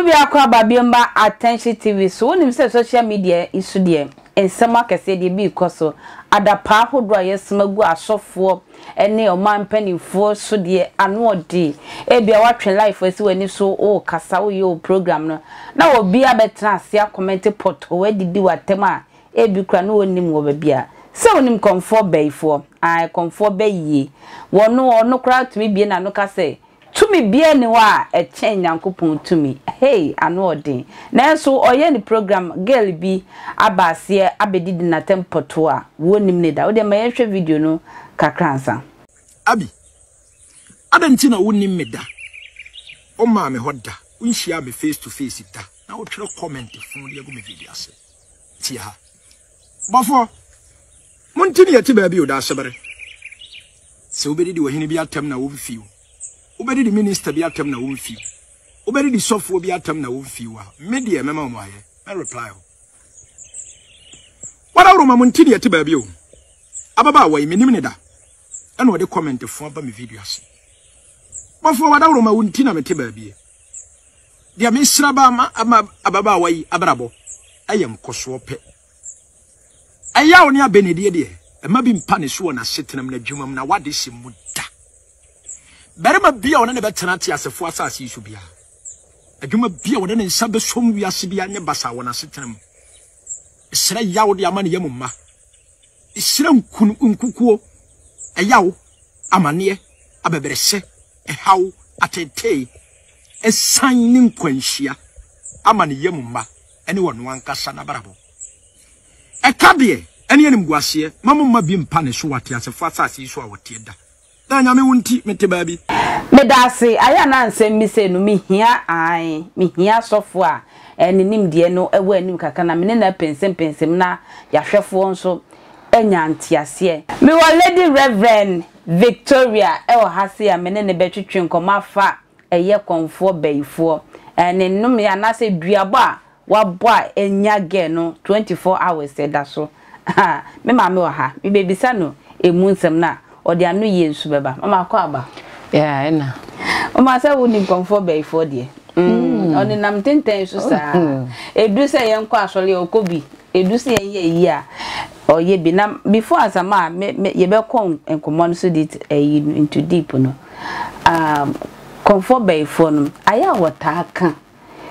bi akwa babiomba Attention TV so wonim say social media isu de ensema kese de bi ikoso adapa hodro yesemagu asofo ene omanpanifo so de ano odi e bia watwe life esi wani so o kasa wo yo program no na obi abetra ase comment pot o wadidi watema e bi kra no wonim wo babia se wonim comfort bayfo ai comfort bayi wono kra tumi bie na no ka say tumi bia ni wa e chen Nyankopon tumi hey ano odin nanso oye ni program girl bi abase abedidi na tempoto a wonim ne da wo de ma yehwe video no kakransa abi adanti na wonim me da o ma me hoda unhia me face to face da na wo twere comment fun de go me video ase ti ha bafo montini yati ba bi o da sebere se obedidi wo hene bi atem na wo fiu obedi di minister bi atem na wo fiu obedi di sofo bi atem na wo fiu wa media mema mo aye na reply o wala ro ma montini yati ba bi o ababa wa menim ne da ena wo de comment fun ba me video ase bafo wala ro ma wontina mete ba bi dia me sraba ma ababa wa yi abrabo ayem koso pe aya oni abenedie de e ma bi mpa ne so na setenam na dwumam na wade si muda berema bia wona ne betena te asefo asase isu bia adwuma bia wona ne nsa be som wiase bia nye basa wona setenam isra yawo de amane yamumma isra nkukuo ayawo amane abeberese ehaw atete esan ni nkwanhia amane yamumma ene wono ankasa na barabo ekabie ene yenim guase mamumma bi mpa ne so wate asefo asase isu a wote da da nyame wonti mete baabi medase aya na ansem mi se no mihia sofo a ene nim de no ewo anim kaka na mene na pensem na yahwefo nso enya ntiase me wo Lady Reverend Victoria e wo hase a mene ne betwetwe nkomafa eye konfo bayifo ene num ya na se duabo a wabo a enya ge no 24 hours eda so me ma me wo ha me bebisa no emu nsem na odi anu yensu beba mama kwa aba yeah na mama say woni comfort bayifo de oni nam tenten so sa edu se yen kwa asole okobi edu se yen yi a oye bi na before asama ye be kon enkomo no so dit into deep no comfort bayifo no aya wota aka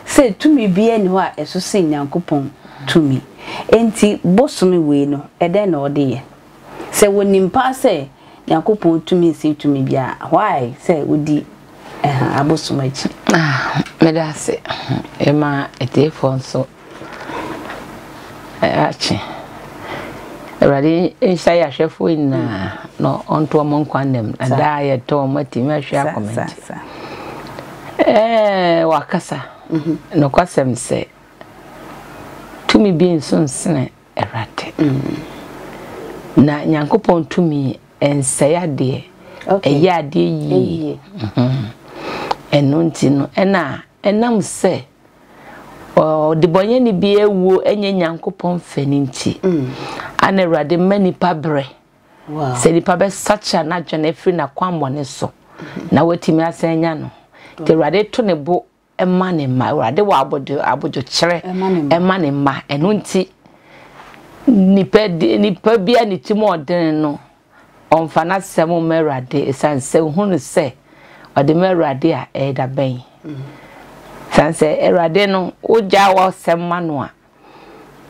say tumi bia ni ho a eso se Nyankopon tumi enti bosomi we no eden na ode ye say woni mpa say Nyankopon tumi se tumi bia why say odi abosomachi medase ema etefo nso achi eradi insha ya hwefo ina no onto mo nkwanem ada ye to matimi ahwe comment wakasa no kwasem se tumi bi nso nsene erate na Nyankopon tumi ensaya de eya de yi eno ntino enam se de bonye ni bi ewu enye Nyankopon fani nti ana Awurade mani pabre se di pabe sacha na dwene firi na kwamone so na watimi asenya no te Awurade to ne bo ema ne ma Awurade wa abojo kire ema ne ma eno nti nipa bia ni timo odene no onfa na semo Awurade esanse hunu se ode Awurade a eda ben sanse Awurade no oja wa semma no a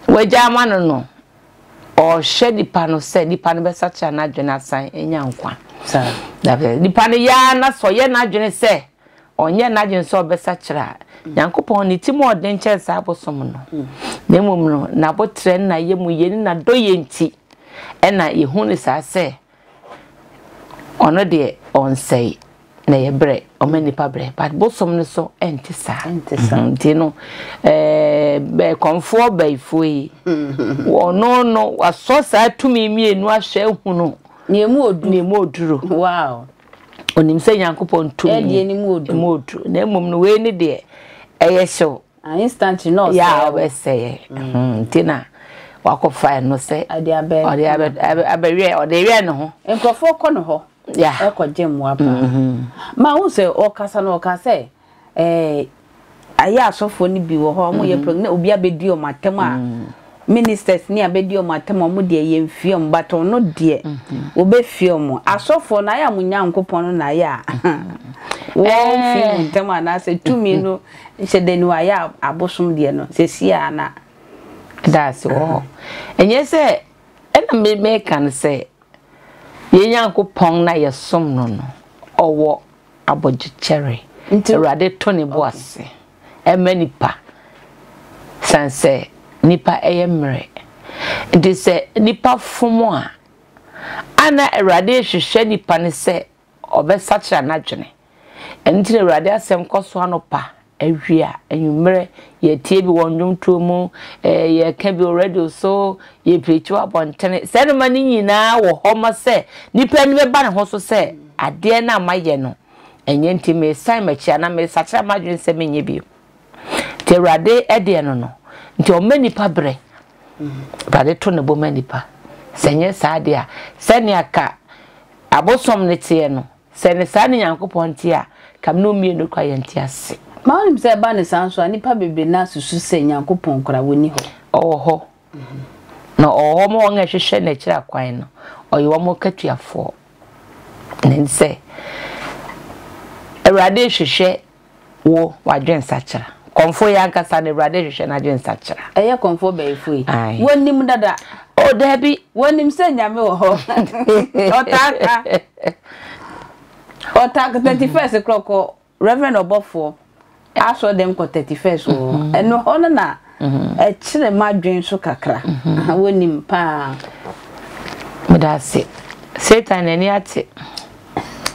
waja ma no o hwe dipa no se dipa no be sacha na adwene asan enya nkwa sa dabe dipa no ya na so ye na adwene se onye na adwene so be sachira Nyankopon ni timo odene chensa abosom no na mum no na botre na yemu yeni na doye nti ena yehunu sa se ono de onsei na yebre omani pabre but bosom no so entisa ntino be konfo bayfo yi ono no wasosa tumi mienu ahwe hunu nemu oduro wow onim se Nyankopon tumi e de nemu oduro na mum no we ni de eyesho instant no ya we say ntina wakofa no se ade abe ode we no ho enkofo ko no ho yeah eko gem wapa ma wo se okasa no okasa aya asofo ni bi wo ho mo ye pregnant obi abedi o matem a ministers ni abedi o matem o mo de ye mfiom bato no de obe fiom asofo na ya munyankopon no na ya wo fiom tema na se tumi no nhede ni aya abosom de no se sia na that's all enye se ena me kan se ye nyankopon na ye som no no owo abogichere Rade Tony Boase emenipa sanse nipa eyemre ndi se nipa fumu a ana Rade hwehwe nipa ne se obesacha nadwene enti Rade asem koso anopa awia enwumre ye tie bi wonwum tuomu ye ka bi already so ye preach abontene se no mani nyina wo homa se nipa ni be ba ne ho so se ade na maye no enye nti me sai machia na me sacha madwen se menye bi te Rade ede no no nti o manipa bre Rade to ne bo manipa senye saade a sene aka abosom ne tie no sene sa ne Yankopon tie a kam no mie no kwa yenti ase ma onim se ba ne sanso anipa bebe na susu se Yankopon kora woni ho oho na oho mo nga hwehwe na kira kwan no oyewo mo katuafo ne se Rade hwehwe wo wadwen sachara konfo ya nkasa ne Rade hwehwe na dwen sachara eye konfo be efu wonim dada o dabi wonim se nyame wo ho otaka 31st clock Reverend Obofo aso dem ko 31st o eno hono na e kire madwen so kakra wonim pa medase Satan eni ate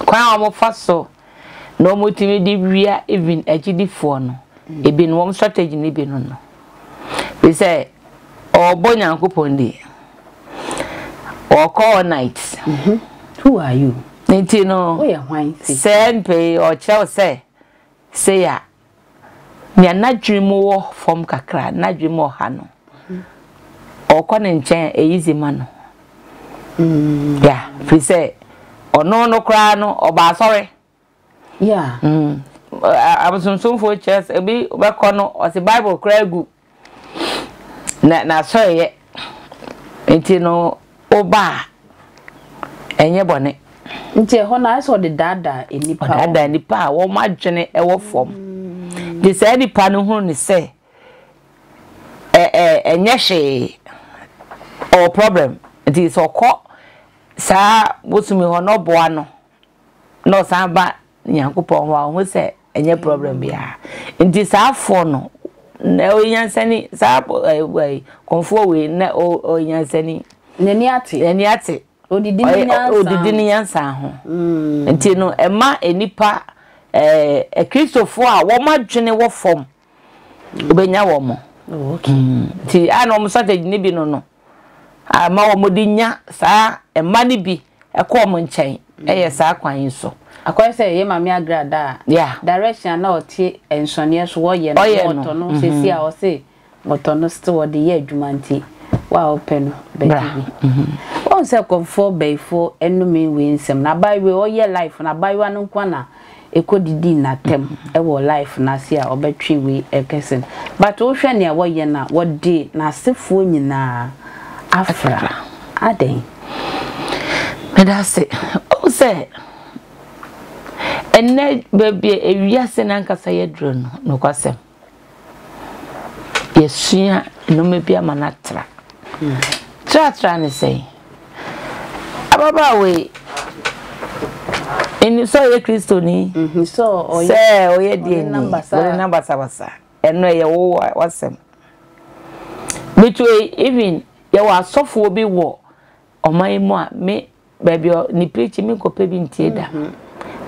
kwa mo faso no motimi di wia even agidifo no ebi no wom strategy ni bi no no we say obo Nyankopon di or call nights who are you nti no we hwan send pay or chel say ya nya nadwimo wo form kakra nadwimo ha no okone nchen easy man yeah we say ono no kra no oba sorry yeah abusum for church ebi obekọ no o se Bible kra gu na so ye enti no oba enye bone nti ho na so de dada enipa wo madwene ewo fom de say nipa no hu ni say enye hwe o problem enti so ko sa bosumi ho no boa no sa ba Nyankopon wa ho se enye problem bia nti sa afo no na oyansani sa konfo we na oyansani nani ate odidi ni yansa ho nti no ema enipa Kristofo a wo madwene wo fom obenya wo mo okay nti ana mo strategy ni bi no ama wo modinya sa ema ni bi ekọ mo nchen eye sa kwan so akwa say ye mami agrada direction na otie ensone so wo ye no no sesi a o say moto no still wo de ye adwuma nti wa open be bi on say comfort be fo enumi we nsem na bai we o ye life na bai wa no kwa na ekodidi na tem e wo life na se a obetwe we ekesen but o hwe ne wo ye na wo de na sefo nyina afra aden medase o say enne baby ewiase nankasa ye dro no kwasem yesua no mebi amanatra tratra ne sei ababa we eni so ye Kristo ni so o ye die ni we number sabasa eno ye wo wasem between even ye wa sofo bi wo oman mu a me baby ni preach me ko pe bi ntieda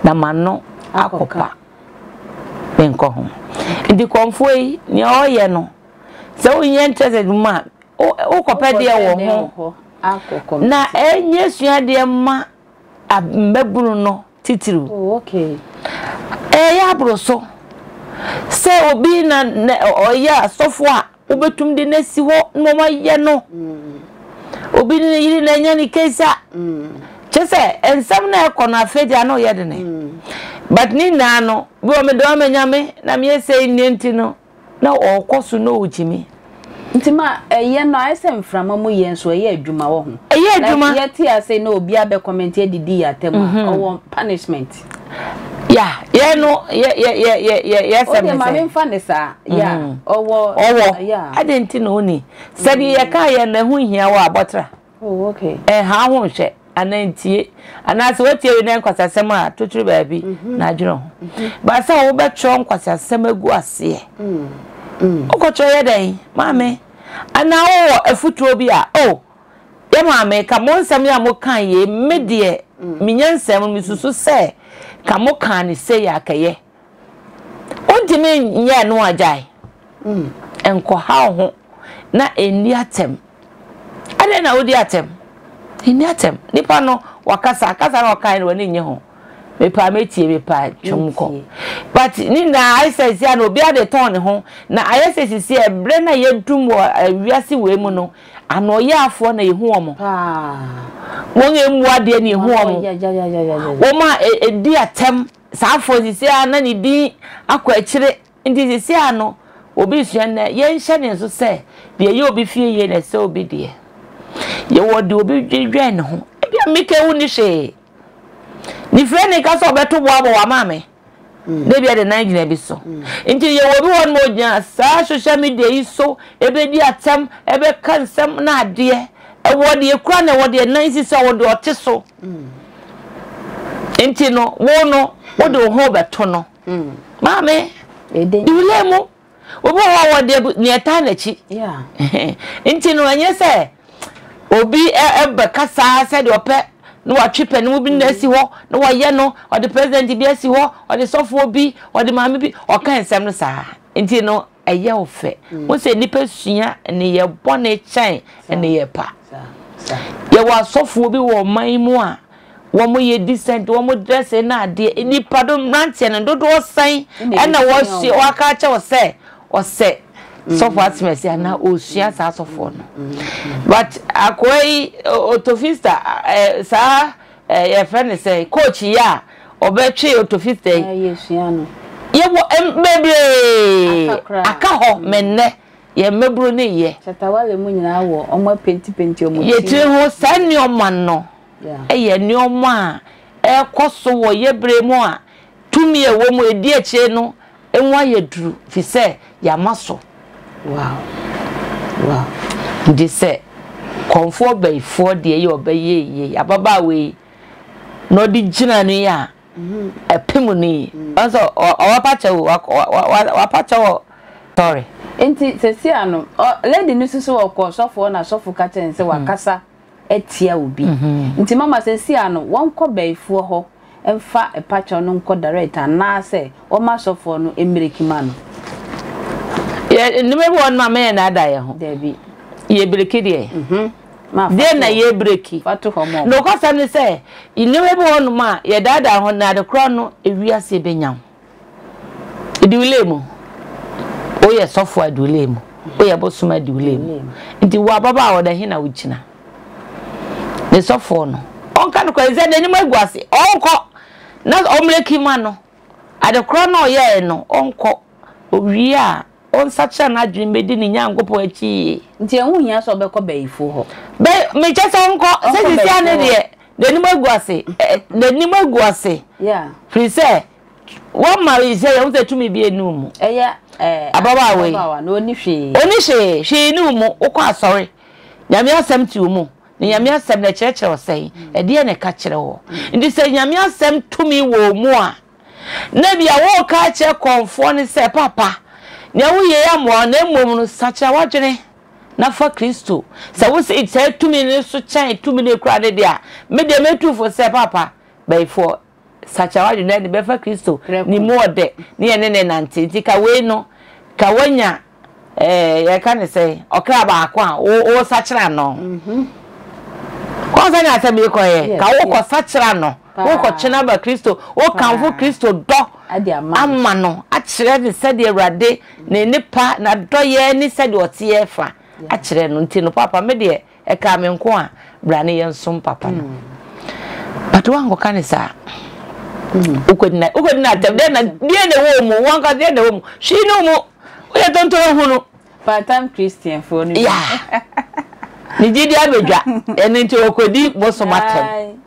na mano akopa benko ho ndi konfoi ni oye no se onye interested ma o kopa de wo ho akoko na enye sua de ma ambebunu no titiru okay ya broso se obi na oya sofo a obetum de nasi ho no ma ye no obi ni yiri na nya ni kesa chese ensam na ekono afedia na oyede ne but ni na no bi o me do amanyame na me sei nenti no na okoso no ojimi ntima eye no ayese mframa mu ye nso eye adwuma wo ho eye adwuma ye ti ase na obi abe comment edidi ya tem owo punishment ye no ye se me ma me mfa ne sa owo adenti no ni sadi ye ka ye na hu hia wo abotra okay ha ho hwe anantie anase wetie we na nkwasasem a toturu baabi na adwero ba sa wo betro nkwasasem agu ase okocho ye den maame ana wo afutuo bi a ye maame ka mo nsam ya mo kan ye medie minyansam misusu se ka mo kan ni se ya kaye ontime nya no ajai enko ha ho na eni atem ade na odi atem eni atem nipa no wakasa na wakan no wani nye ho mepa metie mepa twomko but ni na aisesi na obi ade ton ho na aisesi si ebre na yedum wiase we mu no ano ya afo na yehu omo won emu ade na yehu omo wo ma edi atem sa afo sisi na ni di akwa akire ndi sisi ano obi sua na ye nhye ne so se de ye obi fie ye na se obi de ye wodi obi dwen ho ebia meke wu ni hwe ni frene ka so beto bo abo wa mame de bia de nan gina bi so nti ye wo bi won mo gina sa social media yi so ebe di atem ebe kansem na ade e wo de kura na wo de nan si so wo de ote so nti no wo no wo de ho beto no mame dule mo wo bo wo de ni eta na chi nti no anye se obi ebe kasa se de ope no watwepe no bi na si ho no waye no o the president bi asi ho o the sofo bi o the mama bi o kan nsem no saa nti no eye ofe wo se nipa sua ne ye bone chan ne ye pa ye wa sofo bi wo man mu a wo mo ye decent wo mo dress na ade nipa do mrantie no dodo san na wo hye wo aka che wo se so far smesi ana osua sa sofo no but akwai otofista sa ye friend say coach ya obetwe otofista ye sua no ye wo embebre aka ho menne ye mebro ne ye chatawale mu nyina wo omo penti omo ye tire ho sani omo no ye ni omo a koso wo ye bremu a tumi e wo mu edi eche no enwa ye duru fi se ya maso. Wow. They say, comfort by 4 days or by ye, ababa we no di jinani ya, a pimuni. Also, or pacha, sorry. Enti sesiano, lady nusu of course, of one as of cat and say, Wakasa, etia ubi. Inti mama sesiano, one co by 4 ho, and fa a patch on unco direct, and na say, or mass of one American. Number one, my man, I die. Debbie, ye break it. Then I ye break it. No, cause I say, you never one ma, your dad, I want the chrono, if we are saving young. Do lemo. Oh, yes, software do lemo. Oh, yeah, but some do lemo. Into Wababa or the Hina Wichina. The software no. On can crazy any more guassi. Uncle, not only Kimano. At the chrono, yeah, no, uncle. Oh, we are. On such an adream made in young go poetry. Until we have so be for her. Be me just uncle, says the Nima Guase, the Nima Guase. Yeah. Free say, one marry say, I was to me be a noom. Ababa way. No, only she knew more. Oh, sorry. Yamia sem to mo. Yamia sem the church or say, a dear ne catcher all. And they say, Yamia sem to me wo more. Never I walk catcher conform say, Papa. Now we am one name such a watching. Not for Christo. So we say it 2 minutes to change 2 minutes crowded there. Made them a 2 for say papa. By 4 such a watching then the for Christo. Ni more de near Nancy. Take away no Kawanya. I can't say or crab or such a no. Cause I said, be quiet. Kawako such a no. Woko chenaba Christo. O can for Christo do. Amano. Actually, said the rade, ne nipa, na doye, ni said what yefa. Actually, no papa, media, a coming qua, branny and some papa. but one go kan say ukodina tem dey na wo mu one ka dey na wo mu she no mu we don't know who part-time Christian for ni yeah ni jidi abedwa eni nti okodi bosomatem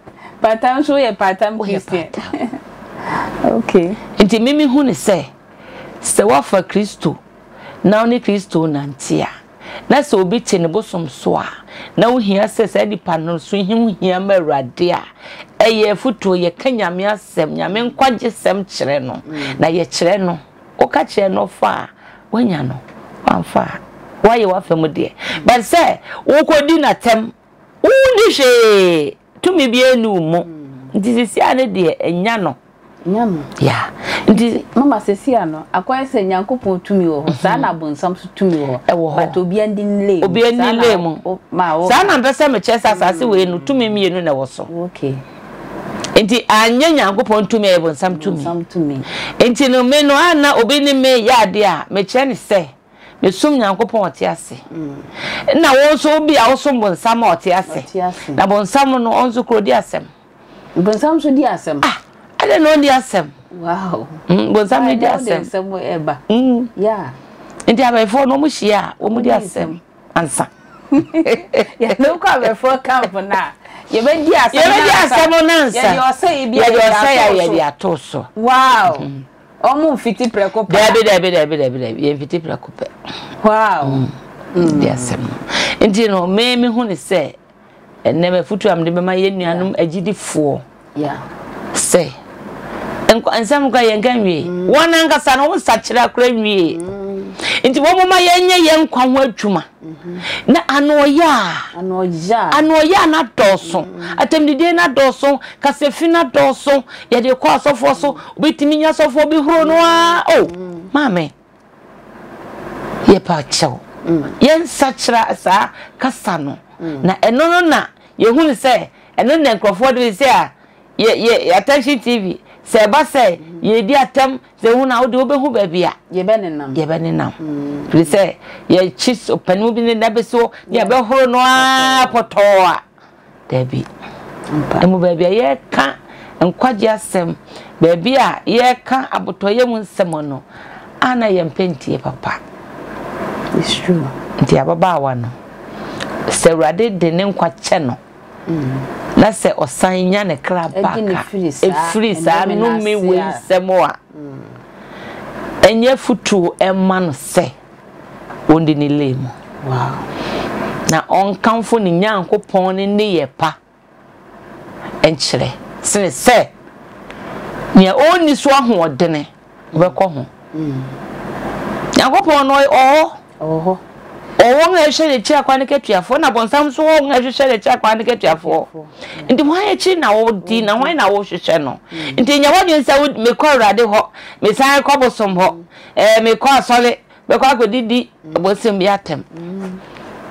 part-time so ye part-time Christian okay nti mimi hu ni say wa for Kristo na oni Kristo na ntia na so obi te ne bosom so a na wo hia se di panel so hia mawrade a eye futo ye kanyame asem nyame nkwaje sem kire no na ye kire no o ka kire no fa wanya no wanfa why you wafem de but say wo kodi na tem wo ni hwe tumi bi enu mu nti sisi ane de enya no yeah nti mama sesi ano akwai se nyankopon tumi wo sa na bonsam so tumi wo but obi andi nle mu sa na mpese me chesa asase we nu tumi mienu na wo so okay nti anya nyankopon tumi e bonsam tumi nti no me no ana obi ni me ya de a me che ne se me sum nyankopon otiase na wo so obi a wo so bonsam otiase na bonsam no onzo krodi asem bonsam so di asem I don't know the asem. Wow. Bonsam di asem. Eba. Yeah. Nti abefo no mu hia, wo mu di asem. Ansa. Ya no kwa abefo camp na. Ye be di asem. Ye be di asem nansa. Ya yo say bi ya di atoso. Wow. Omu fiti prekopa. Debe. Ye fiti prekopa. Wow. Di asem. Nti no me hu ni say eneme futu am de be ma ye nuanum agidifo. Yeah. Say ensam kwa yengan wi wona nkasa no nsachira kura wi nti wo mama yenye yenkwa ho adwuma na anoya na doso atemdide na doso kasefi na doso ye de kwa sofo so obetimi nya sofo bi huro no a mame ye pa chew yen sachira sa kasa no na eno na ye hu se eno na nkrofo de se a ye attention TV se ba se ye di atem se hu na wo de obehu ba bia ye be ne nam pri se ye chis opanu bi ne na be so ye be horo no a potoa debi emu ba bia ye ka nkwaje asem ba bia ye ka abotoye mu nsem no ana ye mpentie papa it's true nti ababa wa no se rade de ne nkwache no na se osanya ne kraba efiri sa no me we nsemo a enye futu emma no se ondi ni lemu wow na onkanfo ni nyankopon ne ye pa enkyere se nya oni so ahoodene obekọ ho nyankopon no won ehwe chi akwa ne ketuafo na bonsam so won ehwe chi akwa ne ketuafo nti ho ayechi na wo di na ho na wo hwehwe no nti nya wodwen sa me kọ urade ho me san kọ bosom ho me kọ asole me kọ agodidi bosom bi atem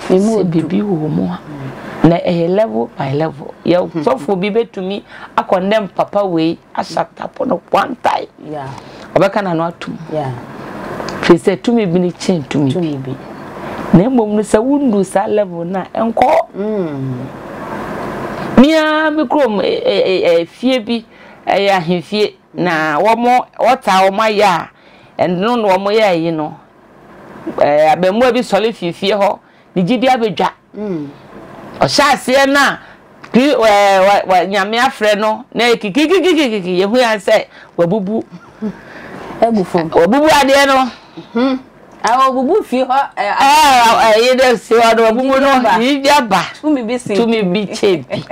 me mu bibi wo mu na level by level ya so for bi betumi akondem papa we asatapo no one time yeah obeka na no atum yeah pese tumi bi ni chen tumi bi na mbom no sa wundu sa level na enko mia mikrom fie bi ya hemfie na womo wota woma ya endo no womo ya yi no abemu bi sole fie ho ni gidi abedwa o sha se na wa nyame afre no na kikikikiki yehu ya se wabubu egufo wabubu ade no awo bubu fi ho ye de se wa do bubu no yi biaba tumi bi chebi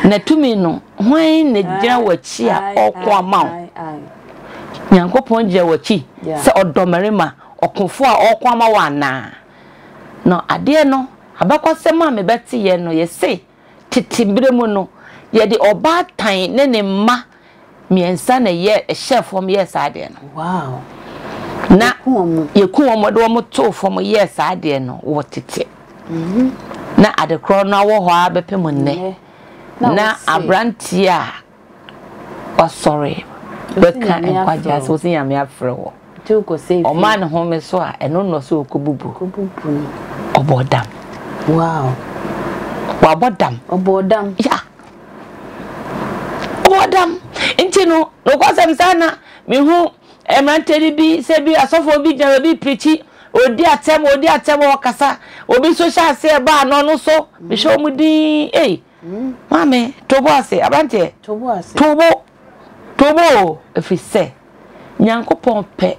na tumi no hwan na gira wachi a okwo amaw nyankopon gira wachi se odomarema okonfo a okwo amaw ana no ade no abakosem a mebeti ye no ye se titimbire mu no ye de oba tan ne ne mma miensa na ye chef om ye sa ade no wow na yeku omodo omoto fom yes ade no wotete na adekro no wo ho abepem nne na abranti a sorry beka enkwaja so sinya me afre wo tuko save o man ho me so a eno no so okobubu obodam wow wabodam obodam ya enti no ko sem sana me hu emranteri bi se bi asofo bi jara bi preachi odi atem okasa obi social say ba no so me show mu din mame tobo ase abante tobo efise nyankopon pe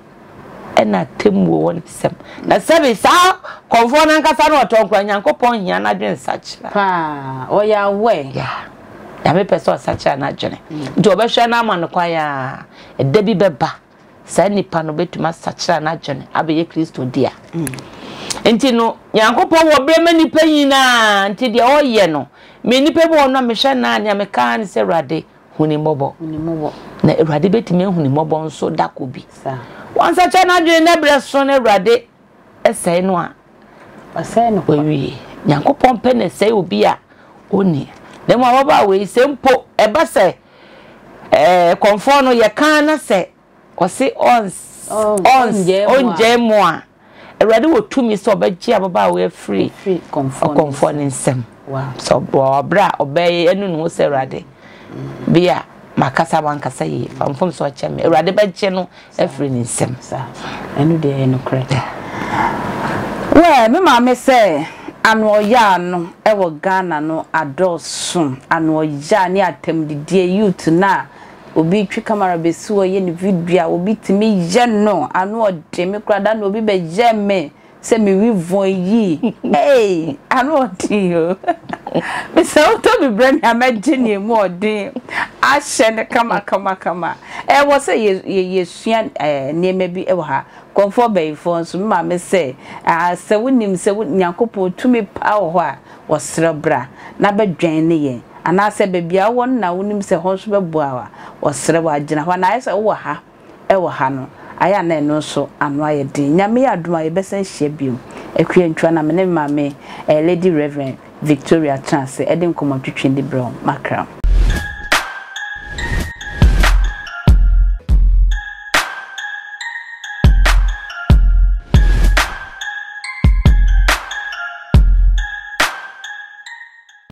ena temu won sem na sebe sa konfo na nkasa na otonkwa nyankopon hia na dwen sachira pa oya we ya me person sachira na dwen nti obehwe na ama no kwa ya edabi beba sa nipa no betuma sachira na dwen abeye Kristo dia nti no nyankopon wo brema nipa yina nti dia oye no me nipa bo no me hwe na nya me kan se Awurade hunimobo na Awurade betime hunimobo nso dakobi sa wan sacha na dwen na breso na Awurade esai no a asai no wi nyankopon pe na esai obi a oni dem ababa we sempo eba se konfo no ye kan na se osi onje mo a Awurade wo tumi so obegye ababa we free konfo ne nsem so bra obey enu no se Awurade bia makasa wankasa yi famfom so cheme Awurade begye no free ne nsem sa enu de enu kreta we me ma me se anu ya no ewo Ghana no adosun anu ya ni atem didie youth na obi twi camera besu ye ni video obi timi ye no anu ode me krada na obi be je me se me wi von yi anu ode yo me se o to bi brand amaje ni mu ode a hye ne kama wo se ye sua niema bi ewo ha konfo be fo so ma me se se wonim se nyankopon tumi pa wo a wo srebra na bedwan ne ye ana se bebia won na wonim se ho so beboa wo srebra agina ho na se wo ha ewo ha no aya na eno so anu aye din nyame ya aduma ye besen hye biom ekwie ntwa na me ne mame Lady Reverend Victoria Chance edin komotwetwe ndi bro makram